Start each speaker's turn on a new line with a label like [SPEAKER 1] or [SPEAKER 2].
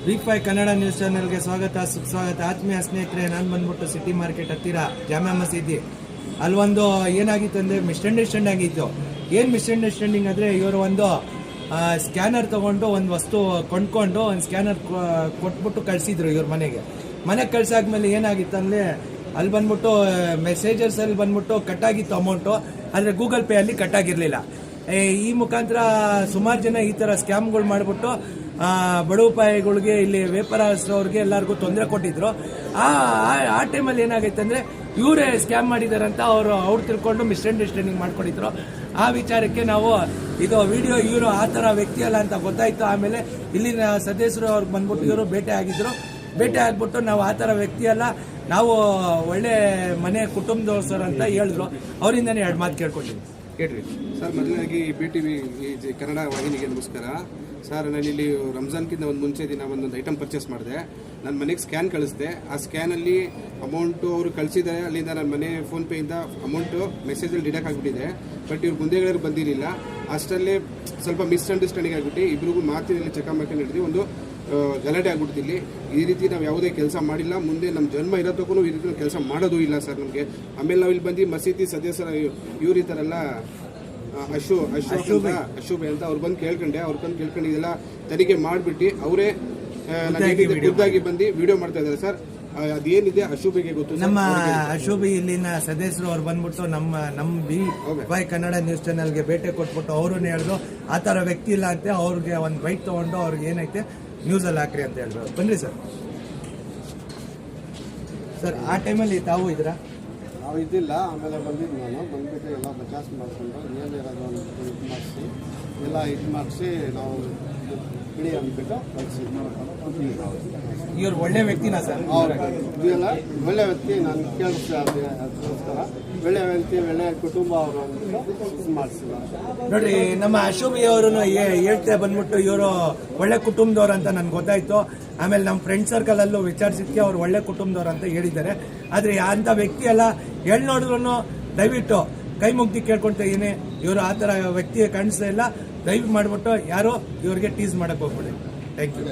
[SPEAKER 1] V5 Kannada news ಚಾನೆಲ್ಗೆ ಸ್ವಾಗತ ಸುಸ್ವಾಗತ. ಆತ್ಮೀಯ ಸ್ನೇಹಿತರೆ, ನಾನು ಬಂದ್ಬಿಟ್ಟು ಸಿಟಿ ಮಾರ್ಕೆಟ್ ಹತ್ತಿರ ಜಾಮಾ ಮಸೀದಿ ಅಲ್ಲೊಂದು ಏನಾಗಿತ್ತು ಅಂದರೆ ಮಿಸ್ಅಂಡರ್ಸ್ಟ್ಯಾಂಡ್ ಆಗಿತ್ತು. ಏನು ಮಿಸ್ಅಂಡರ್ಸ್ಟ್ಯಾಂಡಿಂಗ್ ಅಂದರೆ, ಇವರು ಒಂದು ಸ್ಕ್ಯಾನರ್ ತೊಗೊಂಡು ಒಂದು ವಸ್ತು ಕೊಂಡ್ಕೊಂಡು ಒಂದು ಸ್ಕ್ಯಾನರ್ ಕೊಟ್ಬಿಟ್ಟು ಕಳಿಸಿದ್ರು ಇವ್ರ ಮನೆಗೆ ಕಳ್ಸಾದ್ಮೇಲೆ ಏನಾಗಿತ್ತು ಅಂದರೆ, ಅಲ್ಲಿ ಬಂದ್ಬಿಟ್ಟು ಮೆಸೇಜರ್ಸಲ್ಲಿ ಬಂದ್ಬಿಟ್ಟು ಕಟ್ಟಾಗಿತ್ತು ಅಮೌಂಟು, ಆದರೆ ಗೂಗಲ್ ಪೇ ಅಲ್ಲಿ ಕಟ್ಟಾಗಿರಲಿಲ್ಲ. ಈ ಮುಖಾಂತರ ಸುಮಾರು ಜನ ಈ ಥರ ಸ್ಕ್ಯಾಮ್ಗಳು ಮಾಡಿಬಿಟ್ಟು ಬಡವಪಾಯಿಗಳಿಗೆ, ಇಲ್ಲಿ ವ್ಯಾಪಾರಸ್ಥರವ್ರಿಗೆ ಎಲ್ಲರಿಗೂ ತೊಂದರೆ ಕೊಟ್ಟಿದ್ರು. ಆ ಟೈಮಲ್ಲಿ ಏನಾಗೈತೆ ಅಂದರೆ, ಇವರೇ ಸ್ಕ್ಯಾಮ್ ಮಾಡಿದಾರಂತ ಅವ್ರು ತಿಳ್ಕೊಂಡು ಮಿಸ್ಅಂಡರ್ಸ್ಟ್ಯಾಂಡಿಂಗ್ ಮಾಡ್ಕೊಂಡಿದ್ರು. ಆ ವಿಚಾರಕ್ಕೆ ನಾವು ಇದು ವಿಡಿಯೋ ಇವರು ಆ ಥರ ವ್ಯಕ್ತಿ ಅಲ್ಲ ಅಂತ ಗೊತ್ತಾಯ್ತು. ಆಮೇಲೆ ಇಲ್ಲಿನ ಸದಸ್ಯರು ಅವ್ರಿಗೆ ಬಂದ್ಬಿಟ್ಟು ಇವರು ಭೇಟಿ ಆಗ್ಬಿಟ್ಟು ನಾವು ಆ ಥರ ವ್ಯಕ್ತಿ ಅಲ್ಲ, ನಾವು ಒಳ್ಳೆ ಮನೆ ಕುಟುಂಬದವ್ರು ಸರ್ ಅಂತ ಹೇಳಿದ್ರು. ಅವರಿಂದನೇ ಎರಡು ಮಾತು ಕೇಳ್ಕೊಂಡಿದ್ವಿ. ಕೇಳ್ರಿ
[SPEAKER 2] ಸರ್. ಮೊದಲಾಗಿ BTV ಕನ್ನಡ ವಾಹಿನಿಗೆ ನಮಸ್ಕಾರ ಸರ್. ನಾನಿಲ್ಲಿ ರಂಜಾನ್ಕಿಂತ ಒಂದು ಮುಂಚೆ ದಿನ ಒಂದೊಂದು ಐಟಮ್ ಪರ್ಚೇಸ್ ಮಾಡಿದೆ. ನನ್ನ ಮನೆಗೆ ಸ್ಕ್ಯಾನ್ ಕಳಿಸಿದೆ. ಆ ಸ್ಕ್ಯಾನಲ್ಲಿ ಅಮೌಂಟು ಅವರು ಕಳಿಸಿದ್ದಾರೆ. ಅಲ್ಲಿಂದ ನನ್ನ ಮನೆ ಫೋನ್ಪೇಯಿಂದ ಅಮೌಂಟು ಮೆಸೇಜಲ್ಲಿ ಡಿಡಕ್ಟ್ ಆಗಿಬಿಟ್ಟಿದೆ. ಬಟ್ ಇವ್ರು ಮುಂದೆಗಳವ್ರು ಬಂದಿರಲಿಲ್ಲ. ಅಷ್ಟರಲ್ಲೇ ಸ್ವಲ್ಪ ಮಿಸ್ಅಂಡರ್ಸ್ಟ್ಯಾಂಡಿಂಗ್ ಆಗಿಬಿಟ್ಟು ಇಬ್ಬರಿಗೂ ಮಾತಿನಲ್ಲಿ ಚಕಮಕಿ ನಡೆದು ಒಂದು ಗಲಾಟೆ ಆಗ್ಬಿಡ್ತಿಲ್ಲಿ. ಈ ರೀತಿ ನಾವು ಯಾವುದೇ ಕೆಲಸ ಮಾಡಿಲ್ಲ, ಮುಂದೆ ನಮ್ಮ ಜನ್ಮ ಇರೋದಕ್ಕೂ ಈ ರೀತಿ ಕೆಲಸ ಮಾಡೋದು ಇಲ್ಲ ಸರ್ ನಮಗೆ. ಆಮೇಲೆ ನಾವು ಇಲ್ಲಿ ಬಂದು ಮಸೀದಿ ಸದಸ್ಯರ ಇವ್ರು ಈ ಥರ ಎಲ್ಲ ಅಶುಭೆ ಅಂತ ಅವ್ರು ಬಂದು ಕೇಳ್ಕೊಂಡು ಇದೆಲ್ಲ ತನಿಖೆ ಮಾಡಿಬಿಟ್ಟು ಅವರೇ ಖುದ್ದಾಗಿ ಬಂದು ವಿಡಿಯೋ ಮಾಡ್ತಾ ಇದ್ದಾರೆ ಸರ್. ಅದೇನಿದೆ ಅಶುಭಿಗೆ ಗೊತ್ತು.
[SPEAKER 1] ನಮ್ಮ ಅಶುಭಿ ಇಲ್ಲಿನ ಸದಸ್ಯರು ಅವ್ರು ಬಂದ್ಬಿಟ್ಟು ನಮ್ಮ V5 ಕನ್ನಡ ನ್ಯೂಸ್ ಚಾನೆಲ್ಗೆ ಭೇಟಿ ಕೊಟ್ಬಿಟ್ಟು ಅವರು ಹೇಳಿದ್ರು ಆ ಥರ ವ್ಯಕ್ತಿ ಇಲ್ಲ ಅಂತೆ. ಅವ್ರಿಗೆ ಒಂದು ಬೈಕ್ ತಗೊಂಡು ಅವ್ರಿಗೆ ಏನೈತೆ ನ್ಯೂಸಲ್ಲಿ ಹಾಕ್ರಿ ಅಂತ ಹೇಳಿದ್ರು. ಬನ್ನಿ ಸರ್. ಆ ಟೈಮಲ್ಲಿ ತಾವು ಇದ್ದೀರಾ?
[SPEAKER 3] ನಾವು ಇದ್ದಿಲ್ಲ. ಆಮೇಲೆ ಬಂದಿದ್ದು ನಾನು ಬಂದ್ಬಿಟ್ಟು ಎಲ್ಲ ಬಚಾಸ್ ಮಾಡಿಕೊಂಡು ಏನಿರೋದು ಇದು ಮಾಡಿಸಿ ಎಲ್ಲ ಇದು ಮಾಡಿಸಿ ನಾವು ಬಿಡಿ ಅಂದ್ಬಿಟ್ಟು ಕಳಿಸಿ.
[SPEAKER 1] ಇವ್ರು ಒಳ್ಳೆ ವ್ಯಕ್ತಿನಾ ಸರ್?
[SPEAKER 3] ಇದೆಲ್ಲ ಒಳ್ಳೆ ವ್ಯಕ್ತಿ. ನಾನು ಕೇಳಿಸ್ದೆ ಅದಕ್ಕೋಸ್ಕರ ಒಳ್ಳೆ ವ್ಯಕ್ತಿ, ಒಳ್ಳೆ ಕುಟುಂಬ ಅವರು ಅಂದ್ಬಿಟ್ಟು ಇದು ಮಾಡಿಸಿಲ್ಲ.
[SPEAKER 1] ನೋಡ್ರಿ, ನಮ್ಮ ಅಶೋಭಿ ಅವರು ಹೇಳ್ತಾ ಬಂದ್ಬಿಟ್ಟು ಇವರು ಒಳ್ಳೆ ಕುಟುಂಬದವ್ರು ಅಂತ ನನ್ಗೆ ಗೊತ್ತಾಯ್ತು. ಆಮೇಲೆ ನಮ್ಮ ಫ್ರೆಂಡ್ ಸರ್ಕಲ್ ಅಲ್ಲೂ ವಿಚಾರಿಸಿದ್ಕೆ ಅವ್ರು ಒಳ್ಳೆ ಕುಟುಂಬದವ್ರು ಅಂತ ಹೇಳಿದ್ದಾರೆ. ಆದ್ರೆ ಅಂತ ವ್ಯಕ್ತಿ ಎಲ್ಲ ಹೇಳಿ ನೋಡಿದ್ರು ದಯವಿಟ್ಟು ಕೈ ಮುಗ್ದಿ ಕೇಳ್ಕೊಳ್ತಾ ಇದೀನಿ, ಇವರು ಆ ಥರ ವ್ಯಕ್ತಿ ಕಾಣಿಸ್ತಾ ಇಲ್ಲ. ದಯವಿಟ್ಟು ಮಾಡಿಬಿಟ್ಟು ಯಾರು ಇವ್ರಿಗೆ ಟೀಸ್ ಮಾಡಕ್ ಹೋಗ್ಬಿಡಿ. Thank you.